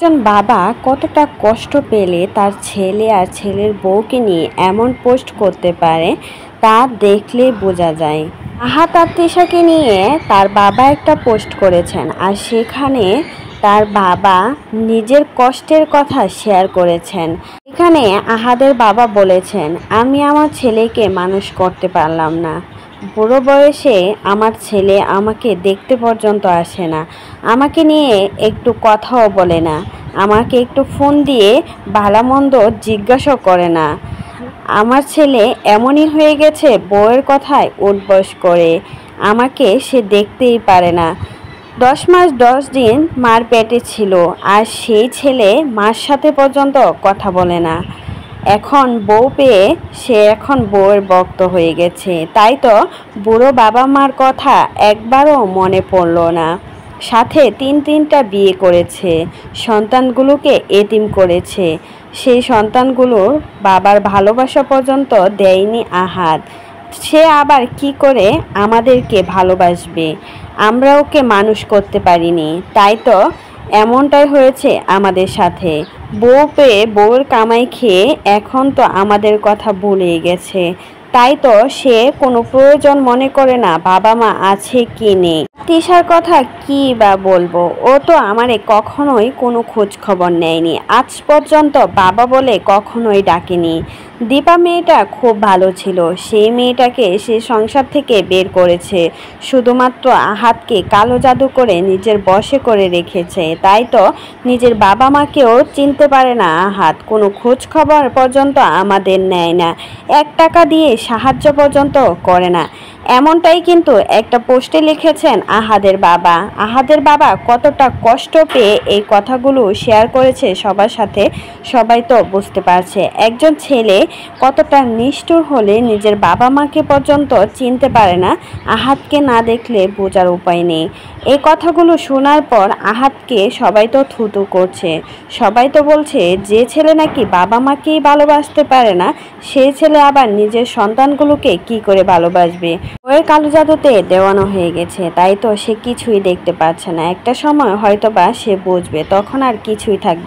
একজন বাবা কতটা কষ্ট পেলে তার ছেলে আর ছেলের বউকে নিয়ে এমন পোস্ট করতে পারে তা দেখলে বোঝা যায়। আহাত আর তিশাকে নিয়ে তার বাবা একটা পোস্ট করেছেন, আর সেখানে তার বাবা নিজের কষ্টের কথা শেয়ার করেছেন। এখানে আহাদের বাবা বলেছেন, আমি আমার ছেলেকে মানুষ করতে পারলাম না, বুড়ো বয়সে আমার ছেলে আমাকে দেখতে পর্যন্ত আসে না, আমাকে নিয়ে একটু কথাও বলে না, আমাকে একটু ফোন দিয়ে ভালোমন্দ জিজ্ঞাসা করে না। আমার ছেলে এমনই হয়ে গেছে, বউয়ের কথায় উঠবস করে, আমাকে সে দেখতেই পারে না। 10 মাস 10 দিন মার পেটে ছিল, আর সেই ছেলে মার সাথে পর্যন্ত কথা বলে না। এখন বউ পেয়ে সে এখন বউয়ের ভক্ত হয়ে গেছে, তাই তো বুড়ো বাবা মার কথা একবারও মনে পড়ল না। সাথে তিনটা বিয়ে করেছে, সন্তানগুলোকে এতিম করেছে, সেই সন্তানগুলোর বাবার ভালোবাসা পর্যন্ত দেয়নি আহাদ। সে আবার কি করে আমাদেরকে ভালোবাসবে? আমরা ওকে মানুষ করতে পারিনি, তাই তো এমনটাই হয়েছে আমাদের সাথে। বউ পেয়ে বউয়ের কামাই খেয়ে এখন তো আমাদের কথা ভুলে গেছে, তাই তো সে কোনো প্রয়োজন মনে করে না বাবা মা আছে কি নেই। তিশার কথা কি বা বলবো, ও তো আমারে কখনোই কোনো খোঁজ খবর নেয়নি, আজ পর্যন্ত বাবা বলে কখনোই ডাকেনি। দীপা মেয়েটা খুব ভালো ছিল, সেই মেয়েটাকে সে সংসার থেকে বের করেছে, শুধুমাত্র আহাতকে কালো জাদু করে নিজের বশে করে রেখেছে, তাই তো নিজের বাবা মাকেও চিনতে পারে না আহাত, কোনো খোঁজ খবর পর্যন্ত আমাদের নেয় না, 1 টাকা দিয়ে সাহায্য পর্যন্ত করে না। এমনটাই কিন্তু একটা পোস্টে লিখেছেন আহাদের বাবা। আহাদের বাবা কতটা কষ্ট পেয়ে এই কথাগুলো শেয়ার করেছে সবার সাথে, সবাই তো বুঝতে পারছে। একজন ছেলে কতটা নিষ্ঠুর হলে নিজের বাবা মাকে পর্যন্ত চিনতে পারে না, আহাতকে না দেখলে বোঝার উপায় নেই। এই কথাগুলো শোনার পর আহাতকে সবাই তো থুতু করছে, সবাই তো বলছে যে ছেলে নাকি বাবা মাকেই ভালোবাসতে পারে না, সেই ছেলে আবার নিজের সন্তানগুলোকে কি করে ভালোবাসবে? ওর কালো জাদুতে দেওয়ানো হয়ে গেছে, তাই তো সে কিছুই দেখতে পাচ্ছে না। একটা সময় হয়তোবা সে বুঝবে, তখন আর কিছুই থাকবে।